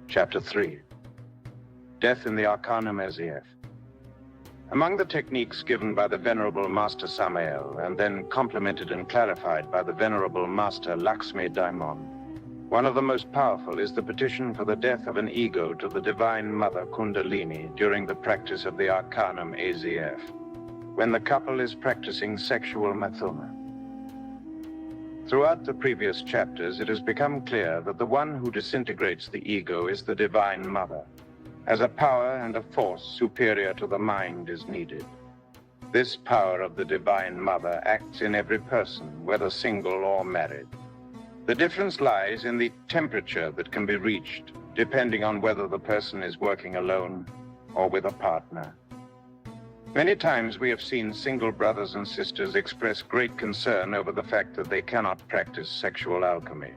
Chapter 3. Death in the Arcanum A.Z.F. Among the techniques given by the Venerable Master Samael, and then complemented and clarified by the Venerable Master Lakshmi Daimon, one of the most powerful is the petition for the death of an ego to the Divine Mother Kundalini during the practice of the Arcanum A.Z.F, when the couple is practicing sexual mathuma. Throughout the previous chapters, it has become clear that the one who disintegrates the ego is the Divine Mother, as a power and a force superior to the mind is needed. This power of the Divine Mother acts in every person, whether single or married. The difference lies in the temperature that can be reached, depending on whether the person is working alone or with a partner. Many times we have seen single brothers and sisters express great concern over the fact that they cannot practice sexual alchemy.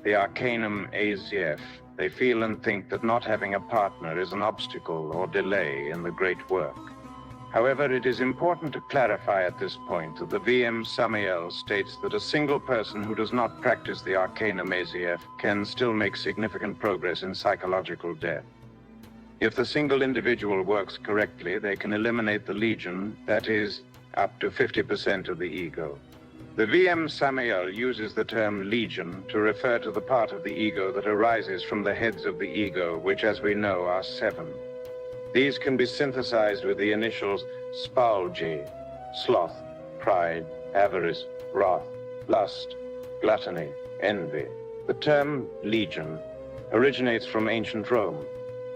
The Arcanum A.Z.F, they feel and think that not having a partner is an obstacle or delay in the great work. However, it is important to clarify at this point that the VM Samael states that a single person who does not practice the Arcanum A.Z.F can still make significant progress in psychological death. If the single individual works correctly, they can eliminate the legion, that is, up to 50% of the ego. The VM Samael uses the term legion to refer to the part of the ego that arises from the heads of the ego, which, as we know, are 7. These can be synthesized with the initials SPALG, sloth, pride, avarice, wrath, lust, gluttony, envy. The term legion originates from ancient Rome,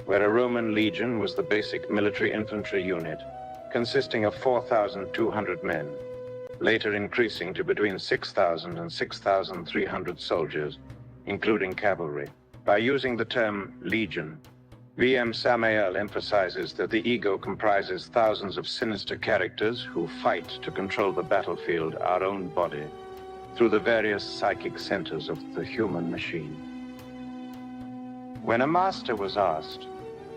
where a Roman legion was the basic military infantry unit, consisting of 4,200 men, later increasing to between 6,000 and 6,300 soldiers, including cavalry. By using the term legion, VM Samael emphasizes that the ego comprises thousands of sinister characters who fight to control the battlefield, our own body, through the various psychic centers of the human machine. When a master was asked,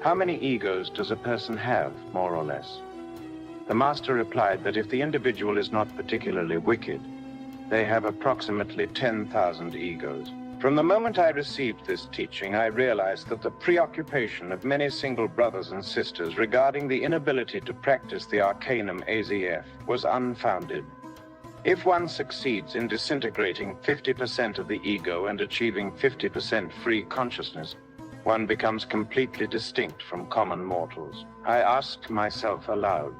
"How many egos does a person have, more or less?" the master replied that if the individual is not particularly wicked, they have approximately 10,000 egos. From the moment I received this teaching, I realized that the preoccupation of many single brothers and sisters regarding the inability to practice the Arcanum A.Z.F was unfounded. If one succeeds in disintegrating 50% of the ego and achieving 50% free consciousness, one becomes completely distinct from common mortals. I asked myself aloud,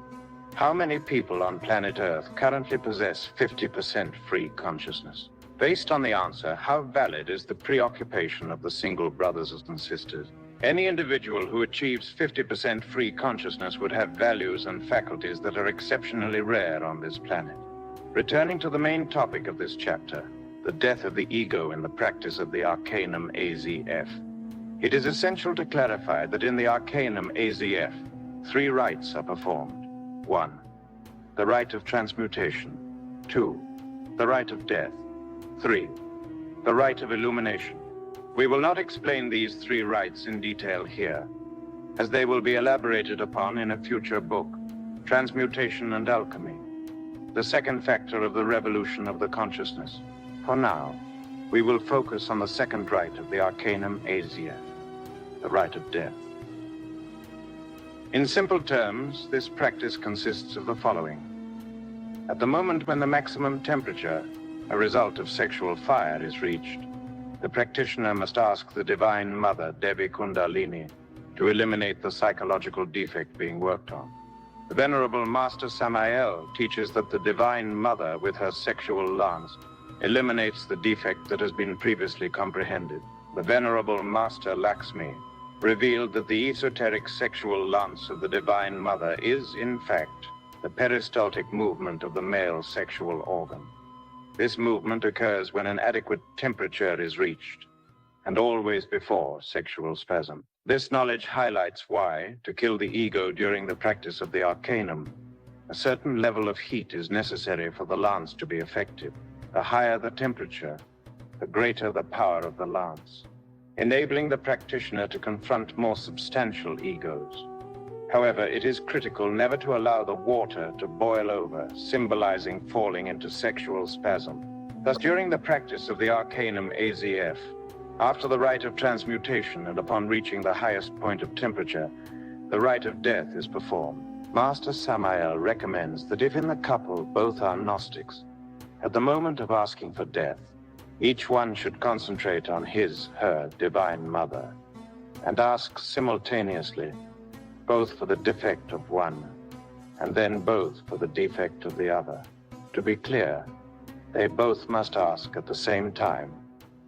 how many people on planet Earth currently possess 50% free consciousness? Based on the answer, how valid is the preoccupation of the single brothers and sisters? Any individual who achieves 50% free consciousness would have values and faculties that are exceptionally rare on this planet. Returning to the main topic of this chapter, the death of the ego in the practice of the Arcanum A.Z.F. It is essential to clarify that in the Arcanum A.Z.F, 3 rites are performed. 1. The rite of transmutation. 2. The rite of death. 3. The rite of illumination. We will not explain these 3 rites in detail here, as they will be elaborated upon in a future book, Transmutation and Alchemy, the second factor of the revolution of the consciousness. For now, we will focus on the second rite of the Arcanum A.Z.F, the rite of death. In simple terms, this practice consists of the following. At the moment when the maximum temperature, a result of sexual fire, is reached, the practitioner must ask the Divine Mother, Devi Kundalini, to eliminate the psychological defect being worked on. The Venerable Master Samael teaches that the Divine Mother, with her sexual lance, eliminates the defect that has been previously comprehended. The Venerable Master Lakshmi revealed that the esoteric sexual lance of the Divine Mother is, in fact, the peristaltic movement of the male sexual organ. This movement occurs when an adequate temperature is reached, and always before sexual spasm. This knowledge highlights why, to kill the ego during the practice of the Arcanum, a certain level of heat is necessary for the lance to be effective. The higher the temperature, the greater the power of the lance, enabling the practitioner to confront more substantial egos. However, it is critical never to allow the water to boil over, symbolizing falling into sexual spasm. Thus, during the practice of the Arcanum A.Z.F, After the rite of transmutation and upon reaching the highest point of temperature, the rite of death is performed. Master Samael recommends that if in the couple both are Gnostics, at the moment of asking for death, each one should concentrate on her Divine Mother, and ask simultaneously, both for the defect of one, and then both for the defect of the other. To be clear, they both must ask at the same time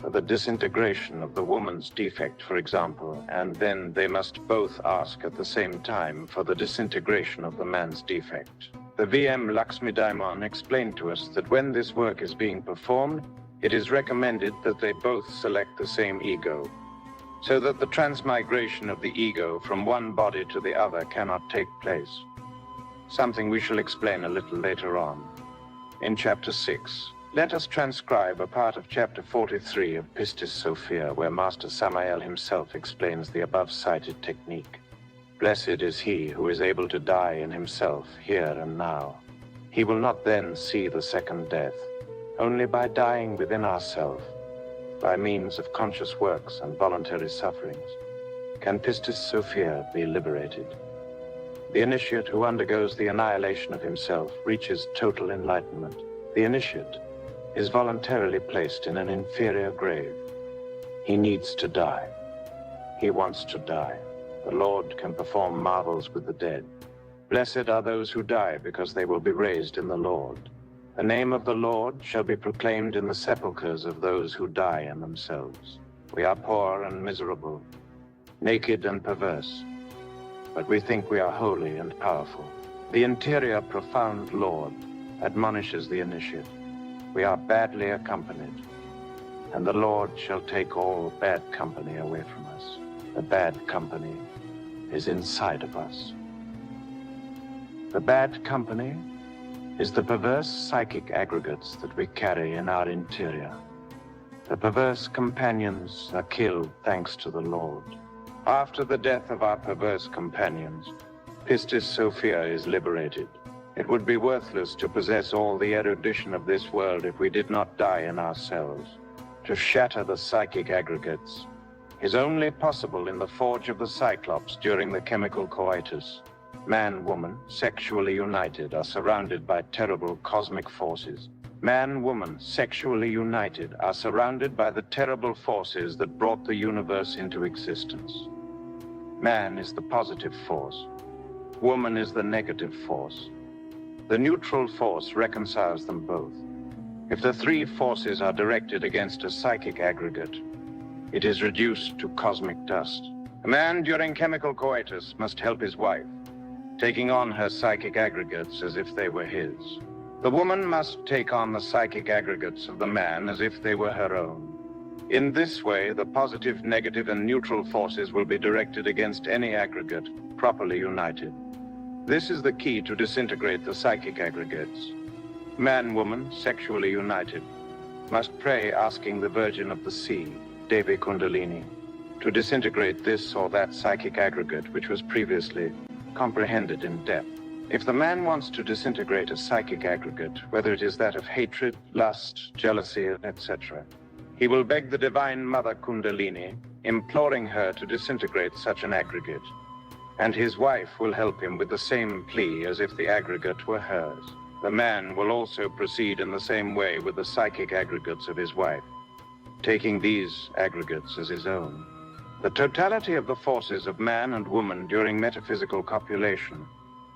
for the disintegration of the woman's defect, for example, and then they must both ask at the same time for the disintegration of the man's defect. The VM Lakshmi Daimon explained to us that when this work is being performed, it is recommended that they both select the same ego, so that the transmigration of the ego from one body to the other cannot take place. Something we shall explain a little later on. In Chapter 6, let us transcribe a part of Chapter 43 of Pistis Sophia, where Master Samael himself explains the above-cited technique. Blessed is he who is able to die in himself, here and now. He will not then see the second death. Only by dying within ourselves, by means of conscious works and voluntary sufferings, can Pistis Sophia be liberated. The initiate who undergoes the annihilation of himself reaches total enlightenment. The initiate is voluntarily placed in an inferior grave. He needs to die. He wants to die. The Lord can perform marvels with the dead. Blessed are those who die, because they will be raised in the Lord. The name of the Lord shall be proclaimed in the sepulchres of those who die in themselves. We are poor and miserable, naked and perverse, but we think we are holy and powerful. The interior profound Lord admonishes the initiate. We are badly accompanied, and the Lord shall take all bad company away from us. The bad company is inside of us. The bad company is the perverse psychic aggregates that we carry in our interior. The perverse companions are killed thanks to the Lord. After the death of our perverse companions, Pistis Sophia is liberated. It would be worthless to possess all the erudition of this world if we did not die in ourselves. To shatter the psychic aggregates is only possible in the forge of the Cyclops during the chemical coitus. Man-woman, sexually united, are surrounded by terrible cosmic forces. Man-woman, sexually united, are surrounded by the terrible forces that brought the universe into existence. Man is the positive force. Woman is the negative force. The neutral force reconciles them both. If the three forces are directed against a psychic aggregate, it is reduced to cosmic dust. A man during chemical coitus must help his wife, taking on her psychic aggregates as if they were his. The woman must take on the psychic aggregates of the man as if they were her own. In this way, the positive, negative, and neutral forces will be directed against any aggregate properly united. This is the key to disintegrate the psychic aggregates. Man-woman, sexually united, must pray asking the Virgin of the Sea, Divine Kundalini, to disintegrate this or that psychic aggregate which was previously comprehended in depth. If the man wants to disintegrate a psychic aggregate, whether it is that of hatred, lust, jealousy, etc., he will beg the Divine Mother Kundalini, imploring her to disintegrate such an aggregate, and his wife will help him with the same plea as if the aggregate were hers. The man will also proceed in the same way with the psychic aggregates of his wife, taking these aggregates as his own. The totality of the forces of man and woman during metaphysical copulation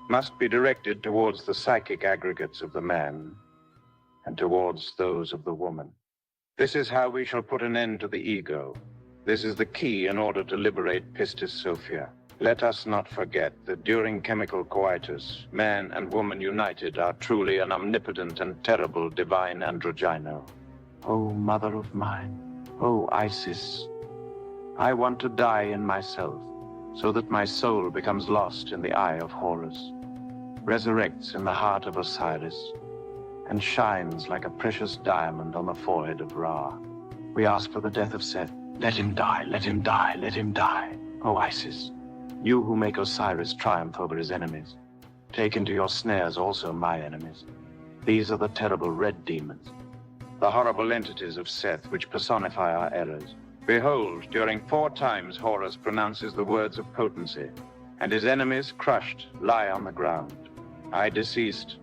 must be directed towards the psychic aggregates of the man and towards those of the woman. This is how we shall put an end to the ego. This is the key in order to liberate Pistis Sophia. Let us not forget that during chemical coitus, man and woman united are truly an omnipotent and terrible divine androgyno. O mother of mine, O Isis, I want to die in myself, so that my soul becomes lost in the eye of Horus, resurrects in the heart of Osiris, and shines like a precious diamond on the forehead of Ra. We ask for the death of Seth. Let him die, let him die, let him die. O Isis, you who make Osiris triumph over his enemies, take into your snares also my enemies. These are the terrible red demons, the horrible entities of Seth which personify our errors. Behold, during 4 times Horus pronounces the words of potency, and his enemies, crushed, lie on the ground. I deceased.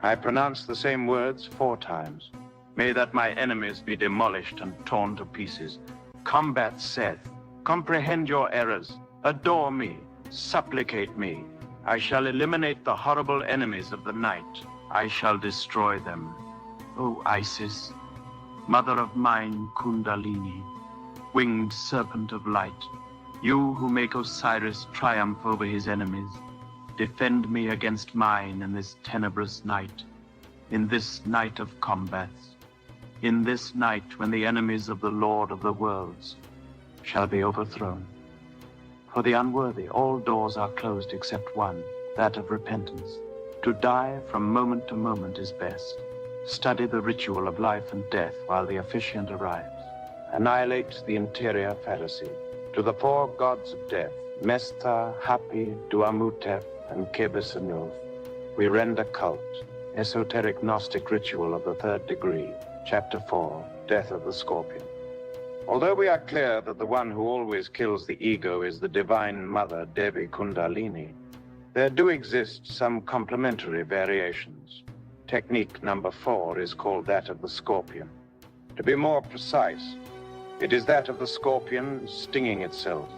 I pronounce the same words 4 times. May that my enemies be demolished and torn to pieces. Combat Seth. Comprehend your errors. Adore me. Supplicate me. I shall eliminate the horrible enemies of the night. I shall destroy them. O Isis, mother of mine Kundalini, winged serpent of light, you who make Osiris triumph over his enemies, defend me against mine in this tenebrous night, in this night of combats, in this night when the enemies of the Lord of the worlds shall be overthrown. For the unworthy, all doors are closed except one, that of repentance. To die from moment to moment is best. Study the ritual of life and death while the officiant arrives. Annihilate the interior Pharisee. To the 4 gods of death, Mesta, Hapi, Duamutep, and Kebesanuth, we render cult. Esoteric Gnostic ritual of the 3rd degree, Chapter 4, Death of the Scorpion. Although we are clear that the one who always kills the ego is the Divine Mother Devi Kundalini, there do exist some complementary variations. Technique number 4 is called that of the scorpion. To be more precise, it is that of the scorpion stinging itself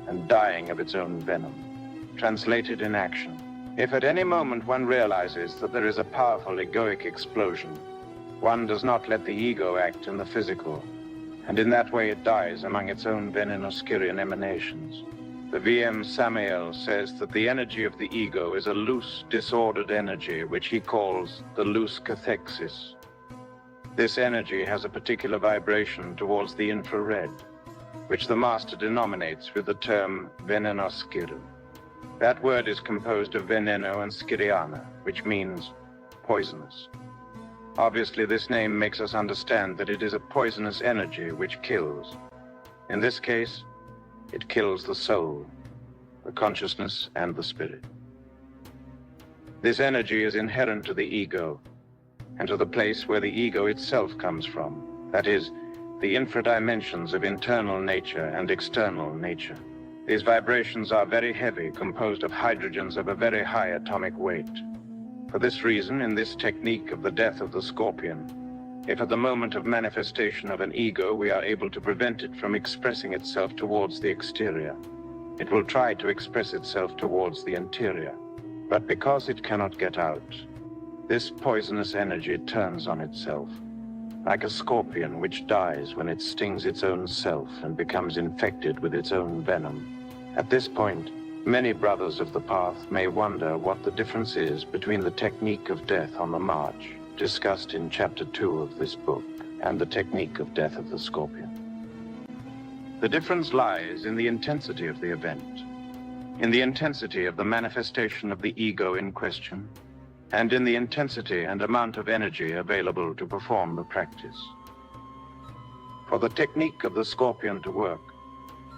and dying of its own venom. Translated in action. If at any moment one realizes that there is a powerful egoic explosion, one does not let the ego act in the physical, and in that way it dies among its own venenoscirian emanations. The VM Samael says that the energy of the ego is a loose, disordered energy, which he calls the loose cathexis. This energy has a particular vibration towards the infrared, which the master denominates with the term venenosciru. That word is composed of veneno and sciriana, which means poisonous. Obviously, this name makes us understand that it is a poisonous energy which kills. In this case, it kills the soul, the consciousness, and the spirit. This energy is inherent to the ego, and to the place where the ego itself comes from, that is, the infradimensions of internal nature and external nature. These vibrations are very heavy, composed of hydrogens of a very high atomic weight. For this reason, in this technique of the death of the scorpion, if at the moment of manifestation of an ego we are able to prevent it from expressing itself towards the exterior, it will try to express itself towards the interior. But because it cannot get out, this poisonous energy turns on itself, like a scorpion which dies when it stings its own self and becomes infected with its own venom. At this point, many brothers of the path may wonder what the difference is between the technique of death on the march, discussed in Chapter 2 of this book, and the technique of death of the scorpion. The difference lies in the intensity of the event, in the intensity of the manifestation of the ego in question, and in the intensity and amount of energy available to perform the practice. For the technique of the scorpion to work,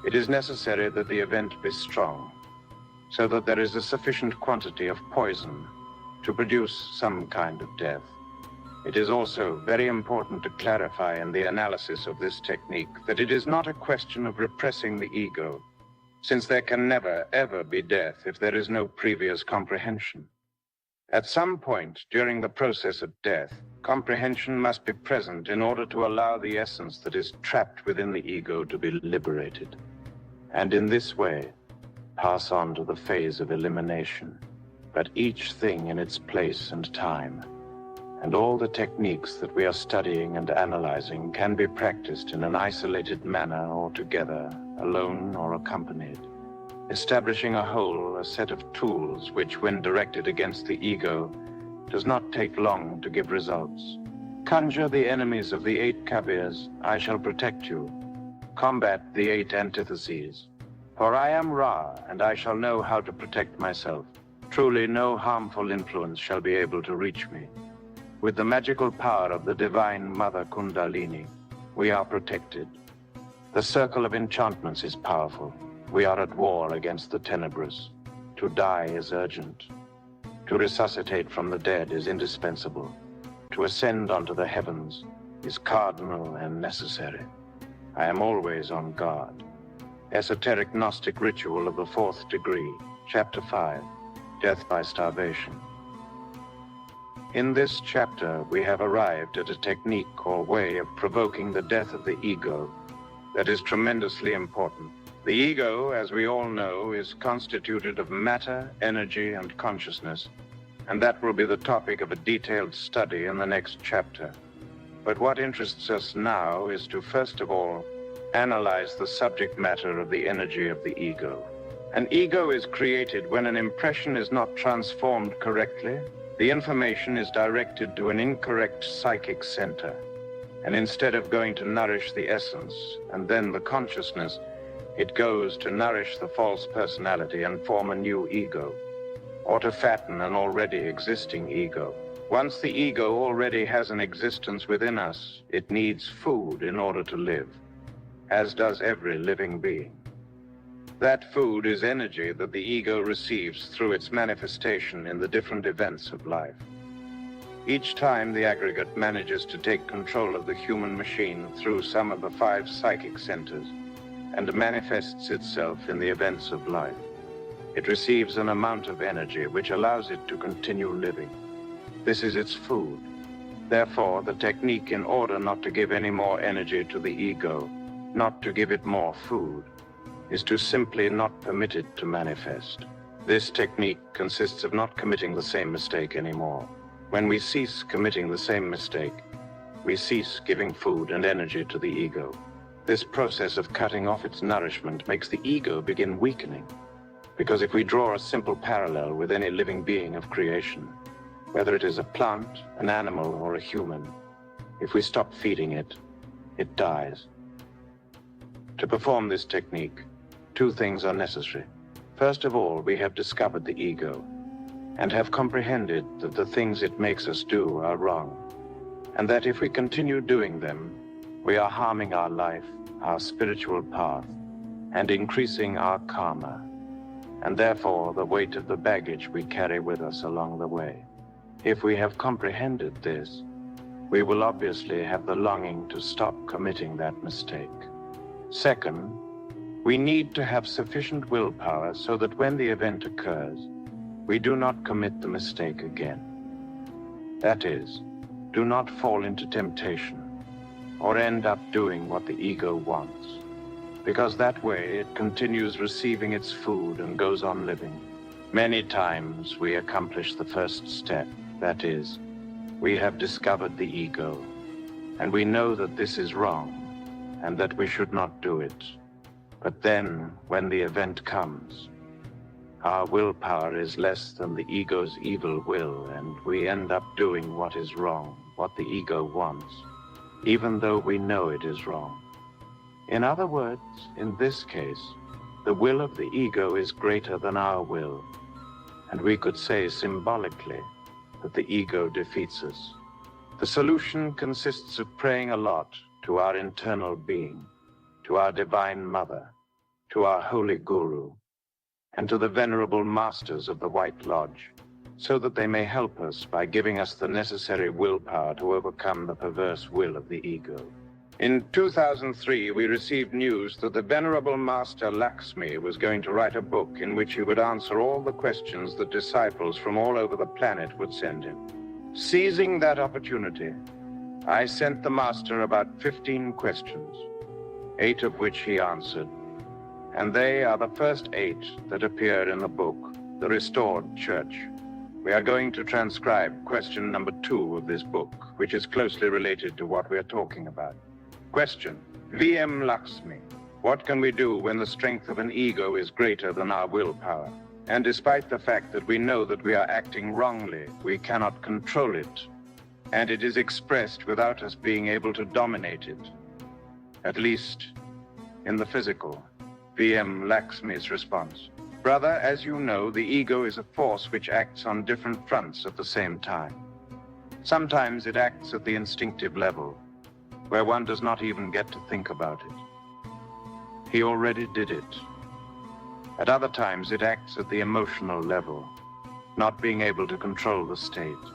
it is necessary that the event be strong, so that there is a sufficient quantity of poison to produce some kind of death. It is also very important to clarify in the analysis of this technique that it is not a question of repressing the ego, since there can never, ever be death if there is no previous comprehension. At some point during the process of death, comprehension must be present in order to allow the essence that is trapped within the ego to be liberated, and in this way pass on to the phase of elimination. But each thing in its place and time, and all the techniques that we are studying and analyzing can be practiced in an isolated manner or together, alone or accompanied, establishing a whole, a set of tools which, when directed against the ego, does not take long to give results. Conjure the enemies of the 8 Kavirs, I shall protect you. Combat the 8 antitheses. For I am Ra, and I shall know how to protect myself. Truly no harmful influence shall be able to reach me. With the magical power of the Divine Mother Kundalini, we are protected. The circle of enchantments is powerful. We are at war against the tenebrous. To die is urgent. To resuscitate from the dead is indispensable. To ascend onto the heavens is cardinal and necessary. I am always on guard. Esoteric Gnostic Ritual of the Fourth Degree, Chapter 5, Death by Starvation. In this chapter, we have arrived at a technique or way of provoking the death of the ego that is tremendously important. The ego, as we all know, is constituted of matter, energy, and consciousness, and that will be the topic of a detailed study in the next chapter. But what interests us now is to, first of all, analyze the subject matter of the energy of the ego. An ego is created when an impression is not transformed correctly. The information is directed to an incorrect psychic center, and instead of going to nourish the essence and then the consciousness, it goes to nourish the false personality and form a new ego, or to fatten an already existing ego. Once the ego already has an existence within us, it needs food in order to live, as does every living being. That food is energy that the ego receives through its manifestation in the different events of life. Each time the aggregate manages to take control of the human machine through some of the 5 psychic centers and manifests itself in the events of life, it receives an amount of energy which allows it to continue living. This is its food. Therefore, the technique, in order not to give any more energy to the ego, not to give it more food, is to simply not permit it to manifest. This technique consists of not committing the same mistake anymore. When we cease committing the same mistake, we cease giving food and energy to the ego. This process of cutting off its nourishment makes the ego begin weakening. Because if we draw a simple parallel with any living being of creation, whether it is a plant, an animal, or a human, if we stop feeding it, it dies. To perform this technique, 2 things are necessary. First of all, we have discovered the ego and have comprehended that the things it makes us do are wrong, and that if we continue doing them, we are harming our life, our spiritual path, and increasing our karma, and therefore the weight of the baggage we carry with us along the way. If we have comprehended this, we will obviously have the longing to stop committing that mistake. Second, we need to have sufficient willpower so that when the event occurs, we do not commit the mistake again. That is, do not fall into temptation or end up doing what the ego wants, because that way it continues receiving its food and goes on living. Many times we accomplish the first step, that is, we have discovered the ego, and we know that this is wrong and that we should not do it. But then, when the event comes, our willpower is less than the ego's evil will, and we end up doing what is wrong, what the ego wants, even though we know it is wrong. In other words, in this case, the will of the ego is greater than our will, and we could say symbolically that the ego defeats us. The solution consists of praying a lot to our internal being, to our Divine Mother, to our Holy Guru, and to the venerable masters of the White Lodge, so that they may help us by giving us the necessary willpower to overcome the perverse will of the ego. In 2003, we received news that the venerable Master Lakshmi was going to write a book in which he would answer all the questions that disciples from all over the planet would send him. Seizing that opportunity, I sent the Master about 15 questions, 8 of which he answered, and they are the first 8 that appear in the book, The Restored Church. We are going to transcribe question number 2 of this book, which is closely related to what we are talking about. Question: V.M. Lakshmi, what can we do when the strength of an ego is greater than our willpower? And despite the fact that we know that we are acting wrongly, we cannot control it, and it is expressed without us being able to dominate it, at least in the physical. V.M. Lakshmi's response: Brother, as you know, the ego is a force which acts on different fronts at the same time. Sometimes it acts at the instinctive level, where one does not even get to think about it. He already did it. At other times it acts at the emotional level, not being able to control the state.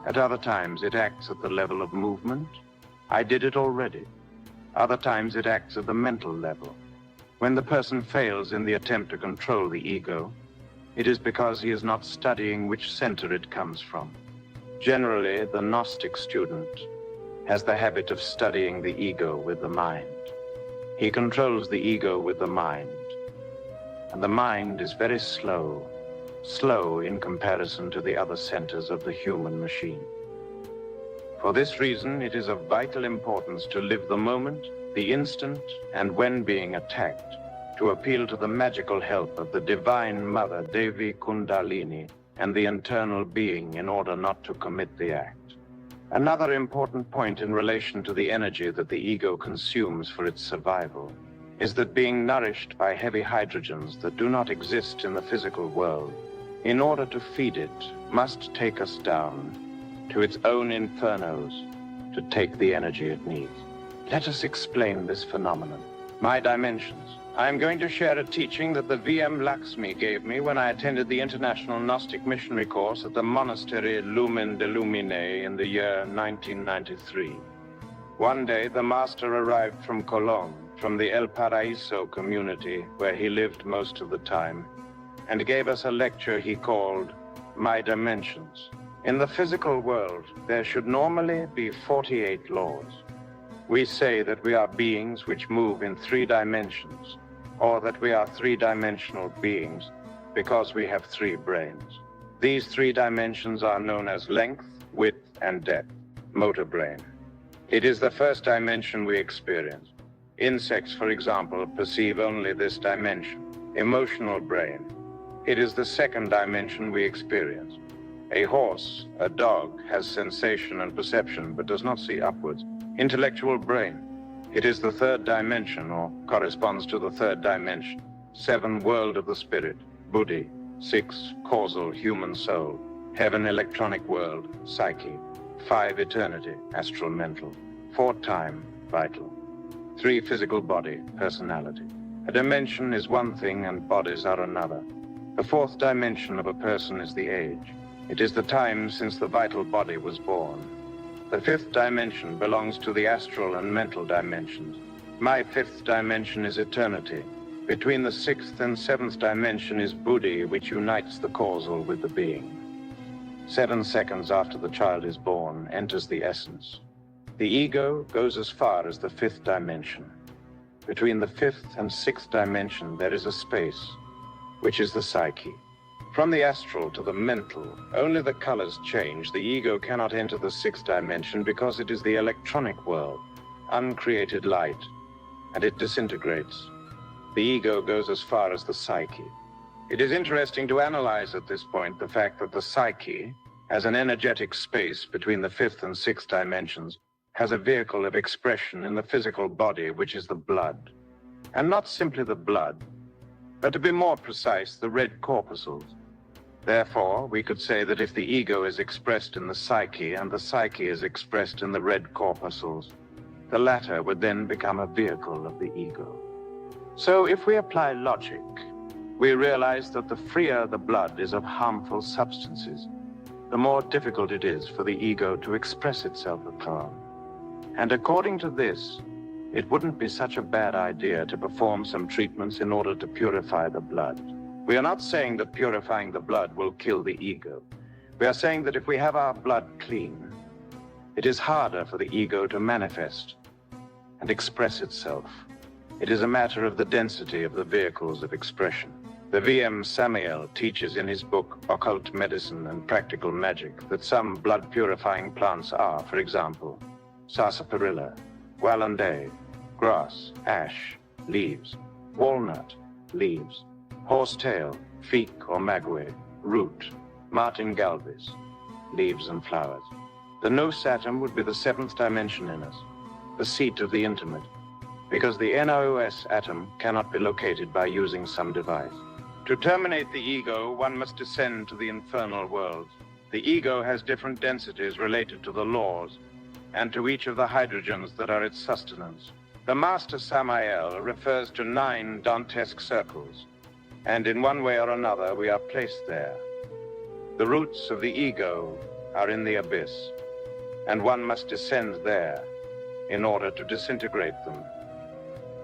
At other times it acts at the level of movement. I did it already. Other times it acts at the mental level. When the person fails in the attempt to control the ego, it is because he is not studying which center it comes from. Generally, the Gnostic student has the habit of studying the ego with the mind. He controls the ego with the mind. And the mind is very slow in comparison to the other centers of the human machine. For this reason, it is of vital importance to live the moment, the instant, and when being attacked, to appeal to the magical help of the Divine Mother Devi Kundalini and the internal being in order not to commit the act. Another important point in relation to the energy that the ego consumes for its survival is that being nourished by heavy hydrogens that do not exist in the physical world, in order to feed it, must take us down to its own infernos to take the energy it needs. Let us explain this phenomenon. My dimensions. I am going to share a teaching that the V.M. Lakshmi gave me when I attended the International Gnostic Missionary Course at the Monastery Lumen de Lumine in the year 1993. One day, the master arrived from Cologne, from the El Paraíso community, where he lived most of the time, and gave us a lecture he called My Dimensions. In the physical world, there should normally be 48 laws. We say that we are beings which move in 3 dimensions, or that we are 3-dimensional beings because we have 3 brains. These 3 dimensions are known as length, width, and depth, motor brain. It is the first dimension we experience. Insects, for example, perceive only this dimension, emotional brain. It is the second dimension we experience. A horse, a dog, has sensation and perception but does not see upwards. Intellectual brain. It is the 3rd dimension, or corresponds to the 3rd dimension. 7, world of the spirit, buddhi. 6, causal, human soul. Heaven, electronic world, psyche. 5, eternity, astral mental. 4, time, vital. 3, physical body, personality. A dimension is one thing and bodies are another. The 4th dimension of a person is the age. It is the time since the vital body was born. The 5th dimension belongs to the astral and mental dimensions. My 5th dimension is eternity. Between the 6th and 7th dimension is buddhi, which unites the causal with the being. 7 seconds after the child is born, enters the essence. The ego goes as far as the 5th dimension. Between the 5th and 6th dimension, there is a space, which is the psyche. From the astral to the mental, only the colors change. The ego cannot enter the 6th dimension because it is the electronic world, uncreated light, and it disintegrates. The ego goes as far as the psyche. It is interesting to analyze at this point the fact that the psyche, as an energetic space between the 5th and 6th dimensions, has a vehicle of expression in the physical body, which is the blood. And not simply the blood, but to be more precise, the red corpuscles. Therefore, we could say that if the ego is expressed in the psyche and the psyche is expressed in the red corpuscles, the latter would then become a vehicle of the ego. So if we apply logic, we realize that the freer the blood is of harmful substances, the more difficult it is for the ego to express itself upon. And according to this, it wouldn't be such a bad idea to perform some treatments in order to purify the blood. We are not saying that purifying the blood will kill the ego. We are saying that if we have our blood clean, it is harder for the ego to manifest and express itself. It is a matter of the density of the vehicles of expression. The V.M. Samael teaches in his book, Occult Medicine and Practical Magic, that some blood-purifying plants are, for example, sarsaparilla, gualanday, grass, ash, leaves, walnut, leaves, horsetail, fique or maguey, root, martingale, leaves and flowers. The nous atom would be the 7th dimension in us, the seat of the intimate, because the NOS atom cannot be located by using some device. To terminate the ego, one must descend to the infernal worlds. The ego has different densities related to the laws and to each of the hydrogens that are its sustenance. The master Samael refers to 9 Dantesque circles, and in one way or another we are placed there. The roots of the ego are in the abyss, and one must descend there in order to disintegrate them.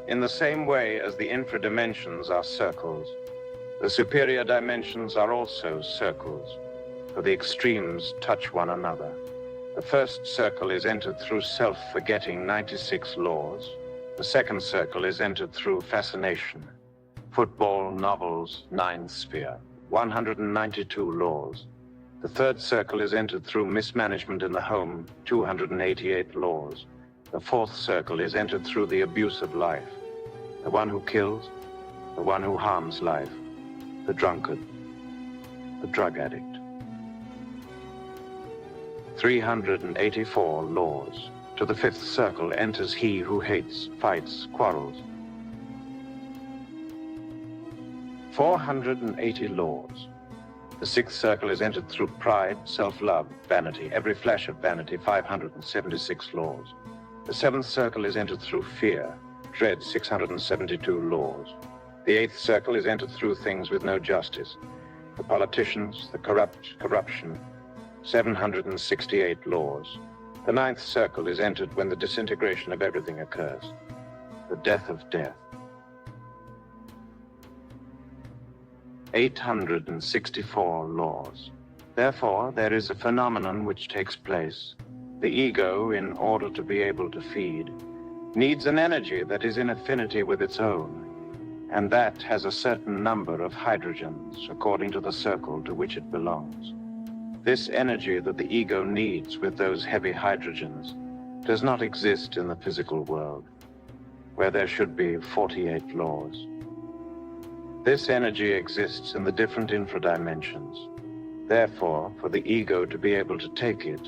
In the same way as the infradimensions are circles, the superior dimensions are also circles, for the extremes touch one another. The first circle is entered through self-forgetting 96 laws. The second circle is entered through fascination. Football, novels, ninth sphere, 192 laws. The third circle is entered through mismanagement in the home, 288 laws. The fourth circle is entered through the abuse of life. The one who kills, the one who harms life, the drunkard, the drug addict. 384 laws. To the fifth circle enters he who hates, fights, quarrels. 480 laws. The sixth circle is entered through pride, self-love, vanity, every flash of vanity, 576 laws. The seventh circle is entered through fear, dread, 672 laws. The eighth circle is entered through things with no justice. The politicians, the corrupt, corruption, 768 laws. The ninth circle is entered when the disintegration of everything occurs. The death of death. 864 laws. Therefore, there is a phenomenon which takes place. The ego, in order to be able to feed, needs an energy that is in affinity with its own, and that has a certain number of hydrogens according to the circle to which it belongs. This energy that the ego needs with those heavy hydrogens does not exist in the physical world, where there should be 48 laws. This energy exists in the different infradimensions. Therefore, for the ego to be able to take it,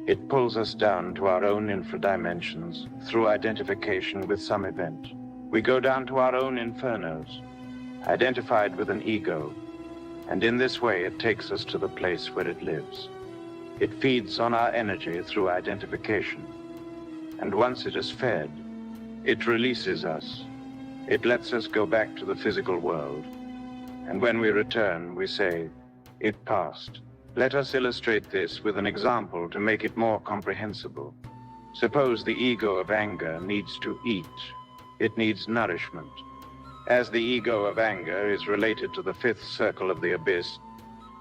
it pulls us down to our own infradimensions through identification with some event. We go down to our own infernos, identified with an ego, and in this way it takes us to the place where it lives. It feeds on our energy through identification, and once it is fed, it releases us. It lets us go back to the physical world, and when we return, we say, "It passed." Let us illustrate this with an example to make it more comprehensible. Suppose the ego of anger needs to eat. It needs nourishment. As the ego of anger is related to the fifth circle of the abyss,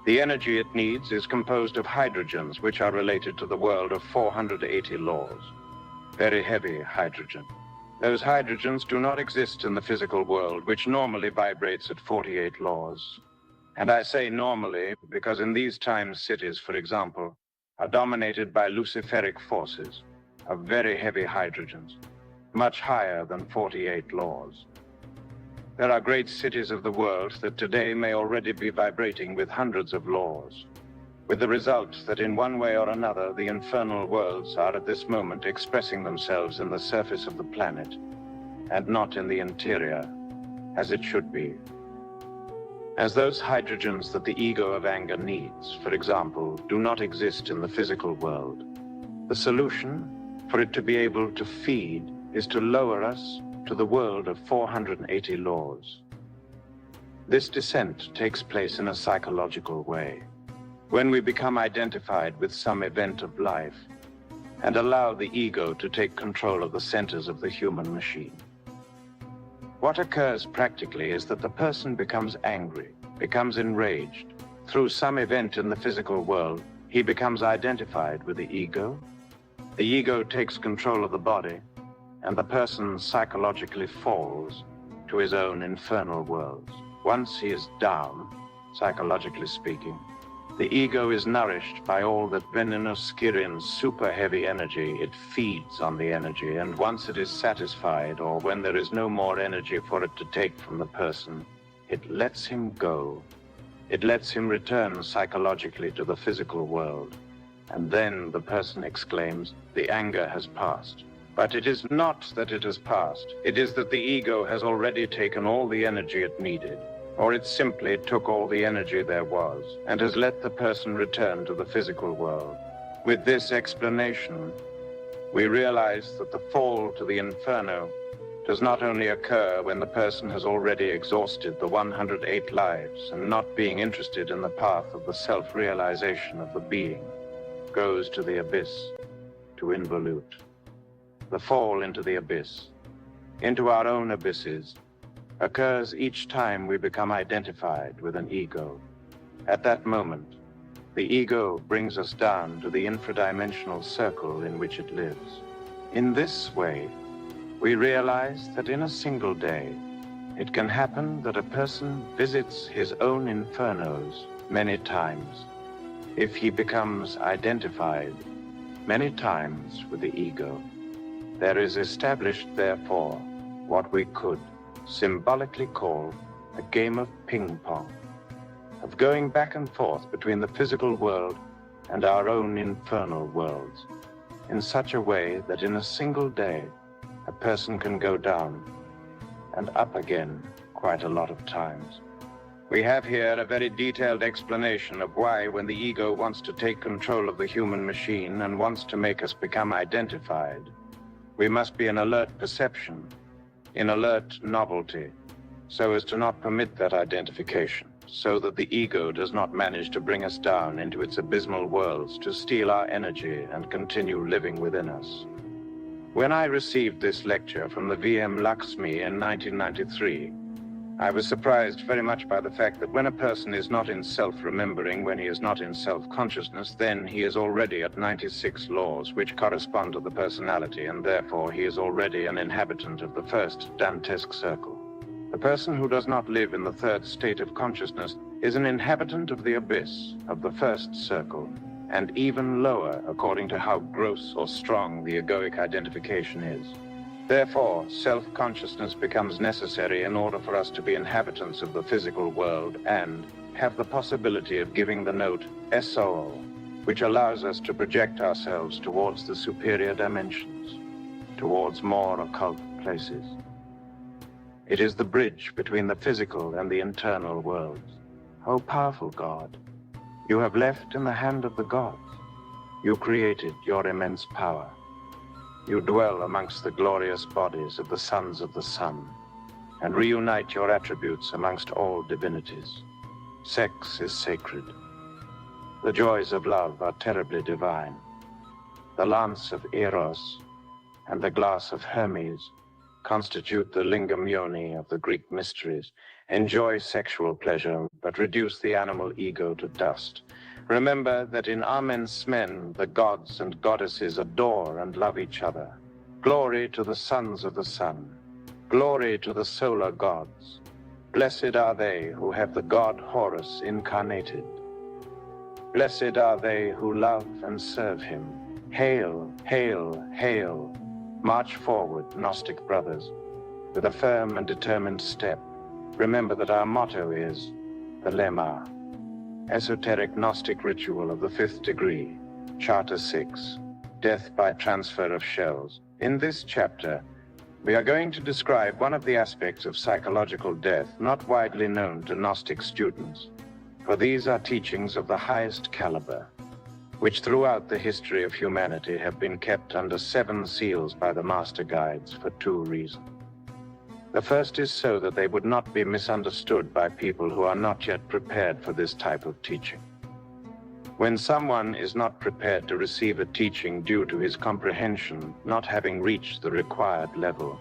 the energy it needs is composed of hydrogens, which are related to the world of 480 laws. Very heavy hydrogen. Those hydrogens do not exist in the physical world, which normally vibrates at 48 laws. And I say normally because in these times cities, for example, are dominated by luciferic forces of very heavy hydrogens, much higher than 48 laws. There are great cities of the world that today may already be vibrating with hundreds of laws, with the result that in one way or another, the infernal worlds are at this moment expressing themselves in the surface of the planet, and not in the interior, as it should be. As those hydrogens that the ego of anger needs, for example, do not exist in the physical world, the solution for it to be able to feed is to lower us to the world of 480 laws. This descent takes place in a psychological way. When we become identified with some event of life and allow the ego to take control of the centers of the human machine. What occurs practically is that the person becomes angry, becomes enraged. Through some event in the physical world, he becomes identified with the ego. The ego takes control of the body, and the person psychologically falls to his own infernal worlds. Once he is down, psychologically speaking, the ego is nourished by all that venomous Kirin's super heavy energy. It feeds on the energy, and once it is satisfied, or when there is no more energy for it to take from the person, it lets him go. It lets him return psychologically to the physical world. And then the person exclaims, "The anger has passed." But it is not that it has passed. It is that the ego has already taken all the energy it needed, or it simply took all the energy there was, and has let the person return to the physical world. With this explanation, we realize that the fall to the inferno does not only occur when the person has already exhausted the 108 lives and not being interested in the path of the self-realization of the being, goes to the abyss, to involute. the fall into the abyss, into our own abysses, occurs each time we become identified with an ego. At that moment, the ego brings us down to the infradimensional circle in which it lives. In this way, we realize that in a single day, it can happen that a person visits his own infernos many times if he becomes identified many times with the ego. There is established, therefore, what we could symbolically call a game of ping-pong, of going back and forth between the physical world and our own infernal worlds, in such a way that in a single day, a person can go down and up again quite a lot of times. We have here a very detailed explanation of why, when the ego wants to take control of the human machine and wants to make us become identified, we must be in alert perception, in alert novelty, so as to not permit that identification, so that the ego does not manage to bring us down into its abysmal worlds to steal our energy and continue living within us. When I received this lecture from the VM Lakshmi in 1993, I was surprised very much by the fact that when a person is not in self-remembering, when he is not in self-consciousness, then he is already at 96 laws which correspond to the personality, and therefore he is already an inhabitant of the first Dantesque circle. The person who does not live in the third state of consciousness is an inhabitant of the abyss, of the first circle, and even lower according to how gross or strong the egoic identification is. Therefore, self-consciousness becomes necessary in order for us to be inhabitants of the physical world and have the possibility of giving the note SO, which allows us to project ourselves towards the superior dimensions, towards more occult places. It is the bridge between the physical and the internal worlds. O powerful God, you have left in the hand of the gods. You created your immense power. You dwell amongst the glorious bodies of the sons of the sun, and reunite your attributes amongst all divinities. Sex is sacred. The joys of love are terribly divine. The lance of Eros and the glass of Hermes constitute the lingam yoni of the Greek mysteries. Enjoy sexual pleasure, but reduce the animal ego to dust. Remember that in Amen Smen, the gods and goddesses adore and love each other. Glory to the sons of the sun. Glory to the solar gods. Blessed are they who have the god Horus incarnated. Blessed are they who love and serve him. Hail, hail, hail. March forward, Gnostic brothers, with a firm and determined step. Remember that our motto is the Lemma. Esoteric Gnostic ritual of the 5th degree, Charter 6, death by transfer of shells. In this chapter, we are going to describe one of the aspects of psychological death not widely known to Gnostic students, for these are teachings of the highest caliber, which throughout the history of humanity have been kept under 7 seals by the master guides for 2 reasons. The first is so that they would not be misunderstood by people who are not yet prepared for this type of teaching. When someone is not prepared to receive a teaching due to his comprehension not having reached the required level,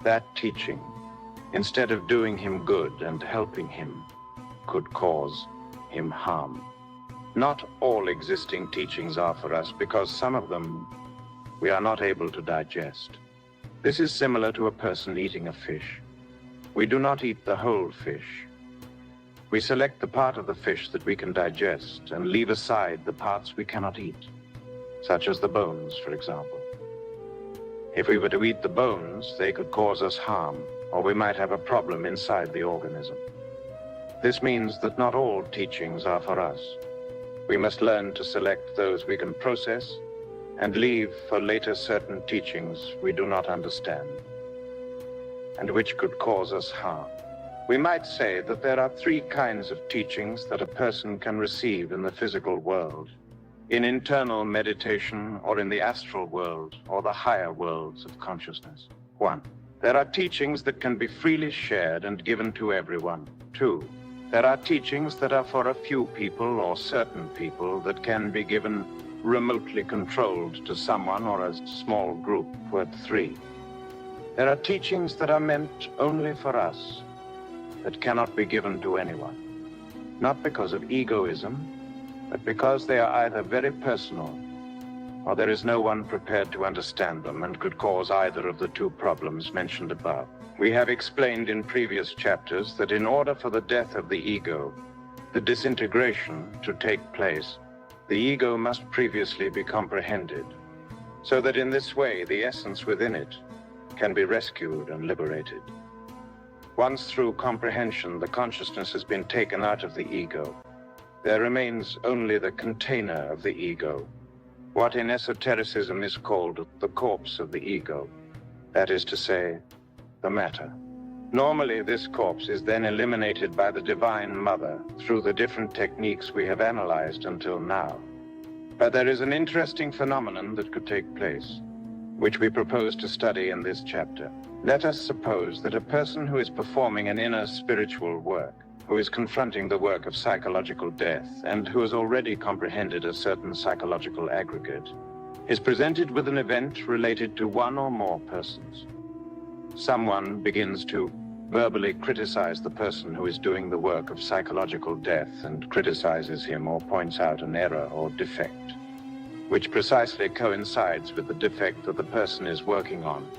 that teaching, instead of doing him good and helping him, could cause him harm. Not all existing teachings are for us because some of them we are not able to digest. This is similar to a person eating a fish. We do not eat the whole fish. We select the part of the fish that we can digest and leave aside the parts we cannot eat, such as the bones, for example. If we were to eat the bones, they could cause us harm, or we might have a problem inside the organism. This means that not all teachings are for us. We must learn to select those we can process and leave for later certain teachings we do not understand, and which could cause us harm. We might say that there are 3 kinds of teachings that a person can receive in the physical world, in internal meditation or in the astral world or the higher worlds of consciousness. 1. There are teachings that can be freely shared and given to everyone. 2. There are teachings that are for a few people or certain people that can be given remotely controlled to someone or a small group worth 3. There are teachings that are meant only for us, that cannot be given to anyone, not because of egoism, but because they are either very personal, or there is no one prepared to understand them and could cause either of the 2 problems mentioned above. We have explained in previous chapters that in order for the death of the ego, the disintegration, to take place, the ego must previously be comprehended, so that in this way the essence within it can be rescued and liberated. Once through comprehension the consciousness has been taken out of the ego, there remains only the container of the ego, what in esotericism is called the corpse of the ego, that is to say, the matter. Normally, this corpse is then eliminated by the Divine Mother through the different techniques we have analyzed until now. But there is an interesting phenomenon that could take place, which we propose to study in this chapter. Let us suppose that a person who is performing an inner spiritual work, who is confronting the work of psychological death, and who has already comprehended a certain psychological aggregate, is presented with an event related to one or more persons. Someone begins to verbally criticize the person who is doing the work of psychological death and criticizes him or points out an error or defect, which precisely coincides with the defect that the person is working on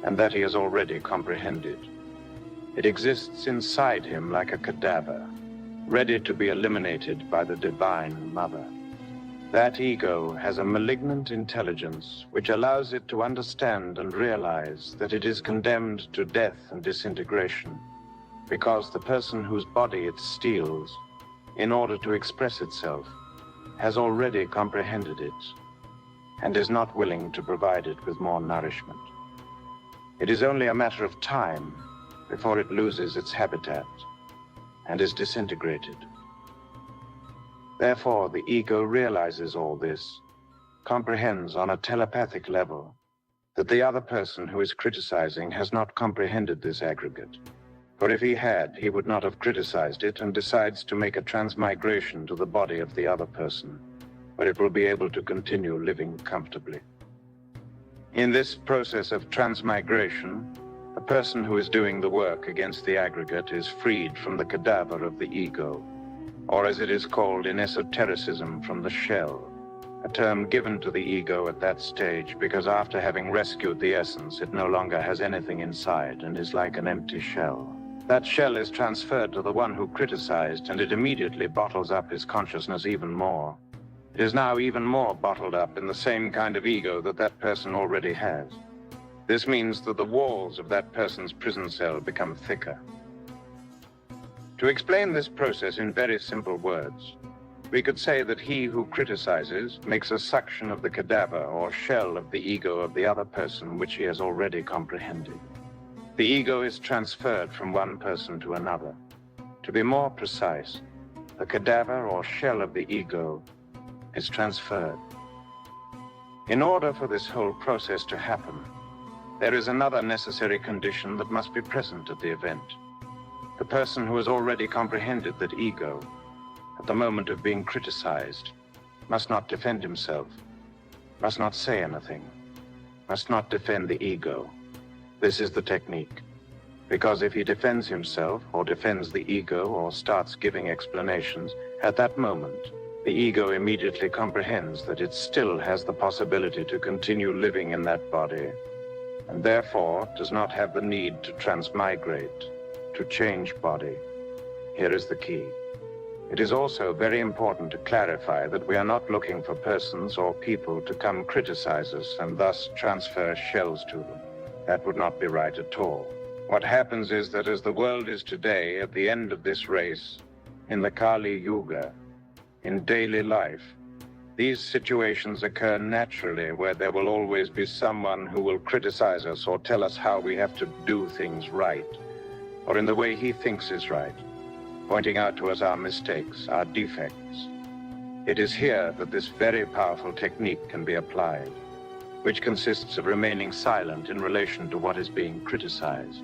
and that he has already comprehended. It exists inside him like a cadaver, ready to be eliminated by the Divine Mother. That ego has a malignant intelligence which allows it to understand and realize that it is condemned to death and disintegration because the person whose body it steals in order to express itself has already comprehended it and is not willing to provide it with more nourishment. It is only a matter of time before it loses its habitat and is disintegrated. Therefore, the ego realizes all this, comprehends on a telepathic level that the other person who is criticizing has not comprehended this aggregate. For if he had, he would not have criticized it, and decides to make a transmigration to the body of the other person, where it will be able to continue living comfortably. In this process of transmigration, the person who is doing the work against the aggregate is freed from the cadaver of the ego, or as it is called in esotericism, from the shell, a term given to the ego at that stage because after having rescued the essence, it no longer has anything inside and is like an empty shell. That shell is transferred to the one who criticized, and it immediately bottles up his consciousness even more. It is now even more bottled up in the same kind of ego that that person already has. This means that the walls of that person's prison cell become thicker. To explain this process in very simple words, we could say that he who criticizes makes a suction of the cadaver or shell of the ego of the other person which he has already comprehended. The ego is transferred from one person to another. To be more precise, the cadaver or shell of the ego is transferred. In order for this whole process to happen, there is another necessary condition that must be present at the event. The person who has already comprehended that ego, at the moment of being criticized, must not defend himself, must not say anything, must not defend the ego. This is the technique. Because if he defends himself, or defends the ego, or starts giving explanations, at that moment, the ego immediately comprehends that it still has the possibility to continue living in that body, and therefore does not have the need to transmigrate, to change body. Here is the key. It is also very important to clarify that we are not looking for persons or people to come criticize us and thus transfer shells to them. That would not be right at all. What happens is that as the world is today, at the end of this race, in the Kali Yuga, in daily life, these situations occur naturally where there will always be someone who will criticize us or tell us how we have to do things right, or in the way he thinks is right, pointing out to us our mistakes, our defects. It is here that this very powerful technique can be applied, which consists of remaining silent in relation to what is being criticized,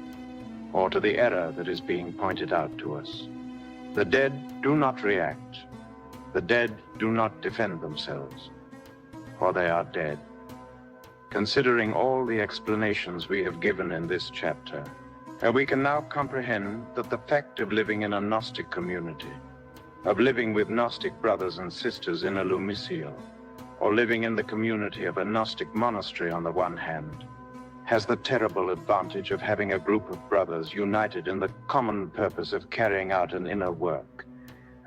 or to the error that is being pointed out to us. The dead do not react. The dead do not defend themselves. or they are dead. Considering all the explanations we have given in this chapter, we can now comprehend that the fact of living in a Gnostic community, of living with Gnostic brothers and sisters in a lumicial, or living in the community of a Gnostic monastery on the one hand, has the terrible advantage of having a group of brothers united in the common purpose of carrying out an inner work,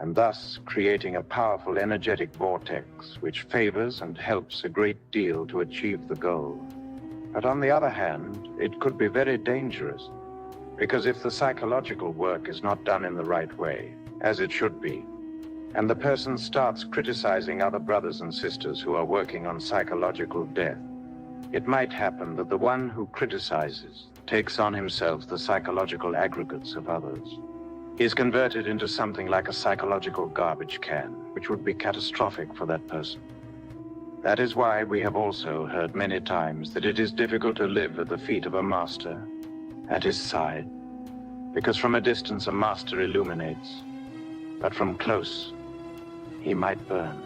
and thus creating a powerful energetic vortex which favors and helps a great deal to achieve the goal. But on the other hand, it could be very dangerous, because if the psychological work is not done in the right way, as it should be, and the person starts criticizing other brothers and sisters who are working on psychological death, it might happen that the one who criticizes takes on himself the psychological aggregates of others. He is converted into something like a psychological garbage can, which would be catastrophic for that person. That is why we have also heard many times that it is difficult to live at the feet of a master, at his side, because from a distance a master illuminates, but from close he might burn.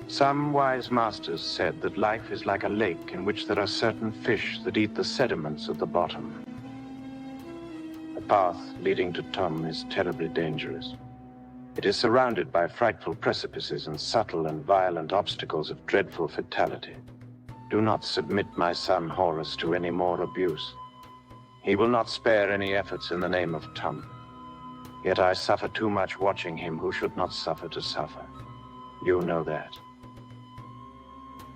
Some wise masters said that life is like a lake in which there are certain fish that eat the sediments at the bottom. The path leading to Tum is terribly dangerous. It is surrounded by frightful precipices and subtle and violent obstacles of dreadful fatality. Do not submit my son Horus to any more abuse. He will not spare any efforts in the name of Tum. Yet I suffer too much watching him who should not suffer to suffer. You know that.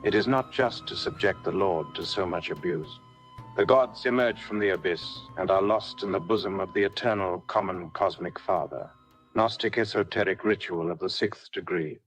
It is not just to subject the Lord to so much abuse. The gods emerge from the abyss and are lost in the bosom of the eternal common cosmic Father. Gnostic esoteric ritual of the 6th degree.